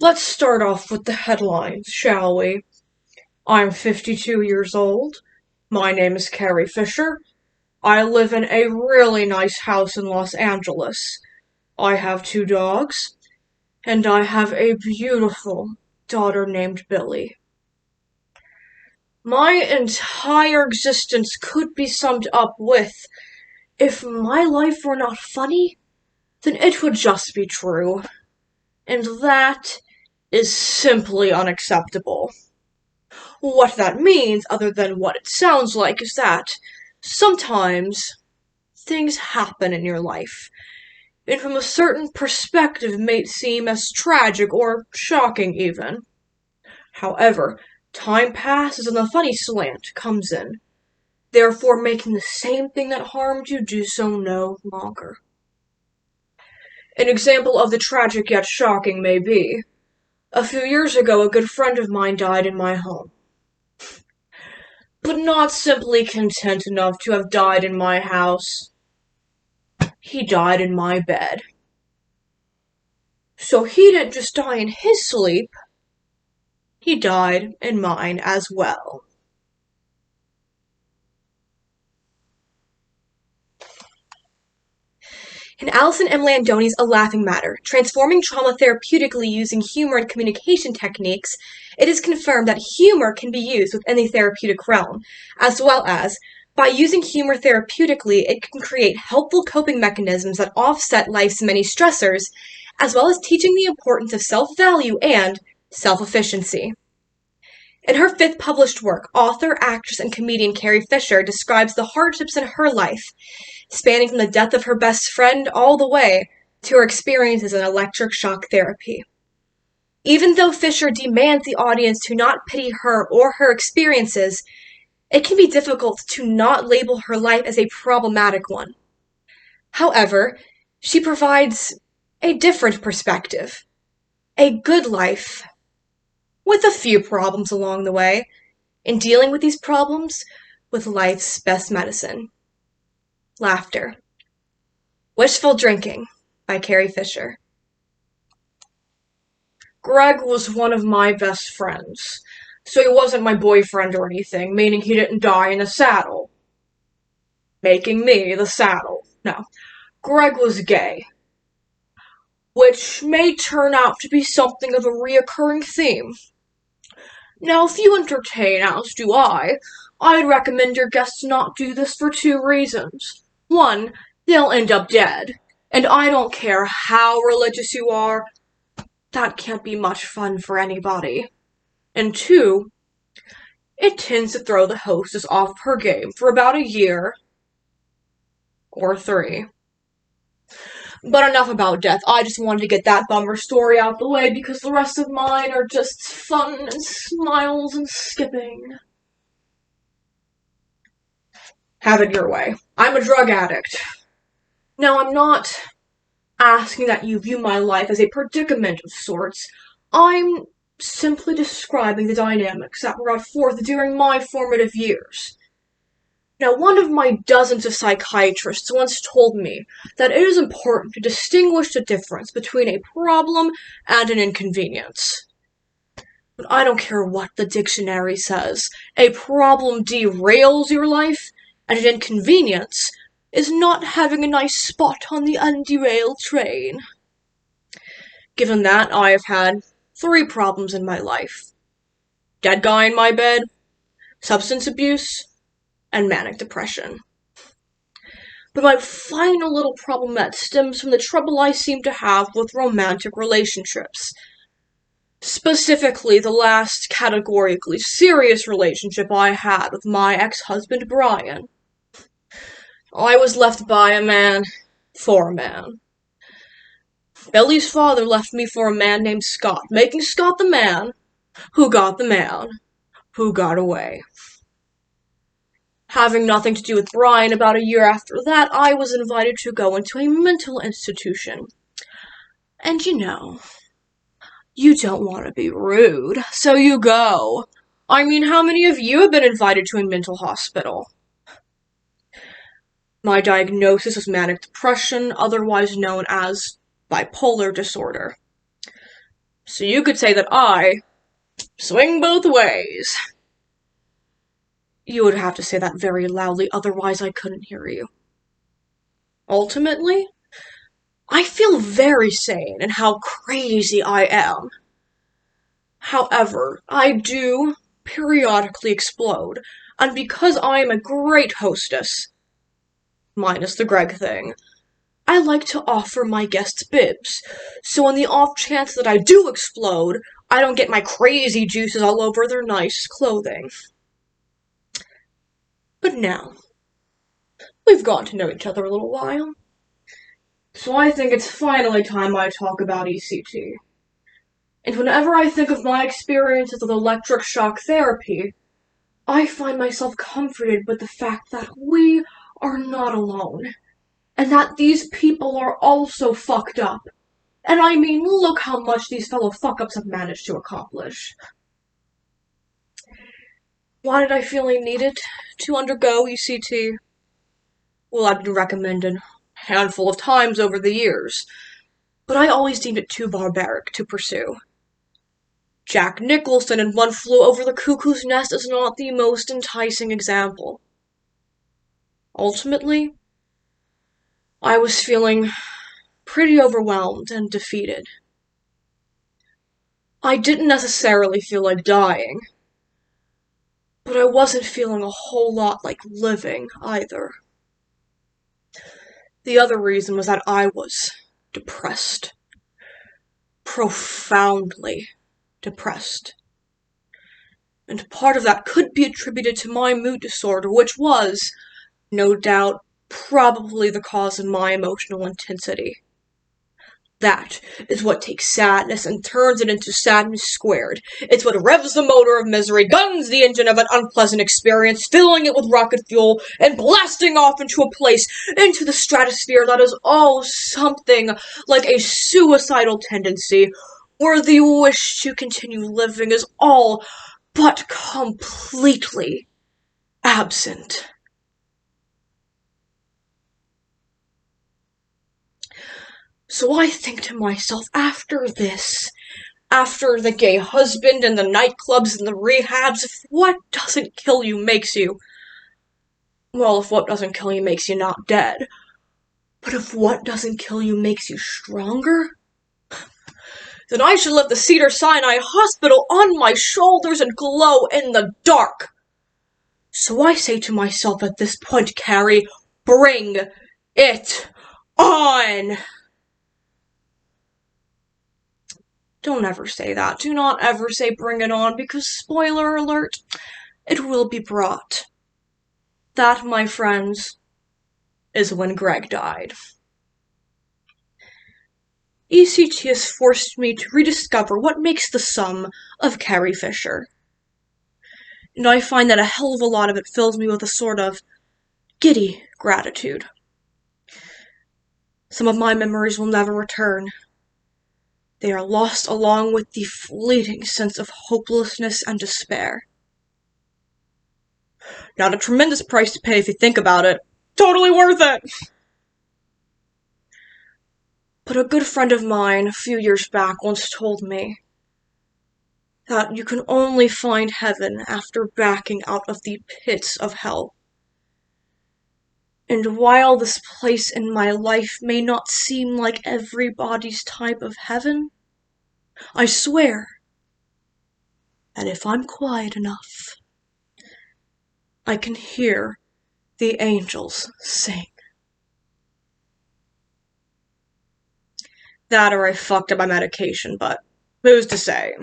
Let's start off with the headlines, shall we? I'm 52 years old. My name is Carrie Fisher. I live in a really nice house in Los Angeles. I have two dogs, and I have a beautiful daughter named Billy. My entire existence could be summed up with, if my life were not funny, then it would just be true. And that is simply unacceptable. What that means, other than what it sounds like, is that sometimes things happen in your life, and from a certain perspective may seem as tragic or shocking even. However, time passes and the funny slant comes in, therefore making the same thing that harmed you do so no longer. An example of the tragic yet shocking may be, a few years ago a good friend of mine died in my home. But not simply content enough to have died in my house, he died in my bed. So he didn't just die in his sleep, he died in mine as well. In Alison M. Landoni's A Laughing Matter, Transforming Trauma Therapeutically Using Humor and Communication Techniques, it is confirmed that humor can be used within the therapeutic realm, as well as, by using humor therapeutically, it can create helpful coping mechanisms that offset life's many stressors, as well as teaching the importance of self-value and self-efficiency. In her fifth published work, author, actress, and comedian Carrie Fisher describes the hardships in her life, spanning from the death of her best friend all the way to her experiences in electric shock therapy. Even though Fisher demands the audience to not pity her or her experiences, it can be difficult to not label her life as a problematic one. However, she provides a different perspective, a good life, with a few problems along the way, and dealing with these problems with life's best medicine. Laughter. Wishful Drinking by Carrie Fisher. Greg was one of my best friends, so he wasn't my boyfriend or anything, meaning he didn't die in a saddle. Making me the saddle. No. Greg was gay, which may turn out to be something of a reoccurring theme. Now, if you entertain, as do I'd recommend your guests not do this for two reasons. One, they'll end up dead, and I don't care how religious you are, that can't be much fun for anybody. And two, it tends to throw the hostess off her game for about a year or three. But enough about death. I just wanted to get that bummer story out the way because the rest of mine are just fun and smiles and skipping. Have it your way. I'm a drug addict. Now, I'm not asking that you view my life as a predicament of sorts. I'm simply describing the dynamics that were brought forth during my formative years. Now, one of my dozens of psychiatrists once told me that it is important to distinguish the difference between a problem and an inconvenience. But I don't care what the dictionary says. A problem derails your life, and an inconvenience is not having a nice spot on the underailed train. Given that, I have had three problems in my life. Dead guy in my bed, substance abuse, and manic depression. But my final little problem that stems from the trouble I seem to have with romantic relationships. Specifically, the last categorically serious relationship I had with my ex-husband Brian. I was left by a man for a man. Billy's father left me for a man named Scott, making Scott the man who got the man who got away. Having nothing to do with Brian, about a year after that, I was invited to go into a mental institution. And you don't want to be rude, so you go. I mean, how many of you have been invited to a mental hospital? My diagnosis was manic depression, otherwise known as bipolar disorder. So you could say that I swing both ways. You would have to say that very loudly, otherwise I couldn't hear you. Ultimately, I feel very sane in how crazy I am. However, I do periodically explode, and because I am a great hostess, minus the Greg thing, I like to offer my guests bibs, so on the off chance that I do explode, I don't get my crazy juices all over their nice clothing. But now, we've gotten to know each other a little while, so I think it's finally time I talk about ECT. And whenever I think of my experiences with electric shock therapy, I find myself comforted with the fact that we are not alone, and that these people are also fucked up. And I mean, look how much these fellow fuck-ups have managed to accomplish. Why did I feel I needed to undergo ECT? Well, I've been recommended a handful of times over the years, but I always deemed it too barbaric to pursue. Jack Nicholson in One Flew Over the Cuckoo's Nest is not the most enticing example. Ultimately, I was feeling pretty overwhelmed and defeated. I didn't necessarily feel like dying, but I wasn't feeling a whole lot like living either. The other reason was that I was depressed. Profoundly depressed. And part of that could be attributed to my mood disorder, which was, no doubt, probably the cause of my emotional intensity. That is what takes sadness and turns it into sadness squared. It's what revs the motor of misery, guns the engine of an unpleasant experience, filling it with rocket fuel, and blasting off into a place, into the stratosphere that is all something like a suicidal tendency, where the wish to continue living is all but completely absent. So I think to myself, after this, after the gay husband and the nightclubs and the rehabs, if what doesn't kill you makes you, well, if what doesn't kill you makes you not dead, but if what doesn't kill you makes you stronger, then I should let the Cedars-Sinai Hospital on my shoulders and glow in the dark. So I say to myself at this point, Carrie, bring it on! Don't ever say that. Do not ever say bring it on, because spoiler alert, it will be brought. That, my friends, is when Greg died. ECT has forced me to rediscover what makes the sum of Carrie Fisher. And I find that a hell of a lot of it fills me with a sort of giddy gratitude. Some of my memories will never return. They are lost along with the fleeting sense of hopelessness and despair. Not a tremendous price to pay if you think about it. Totally worth it! But a good friend of mine a few years back once told me that you can only find heaven after backing out of the pits of hell. And while this place in my life may not seem like everybody's type of heaven, I swear that if I'm quiet enough, I can hear the angels sing. That or I fucked up my medication, but who's to say?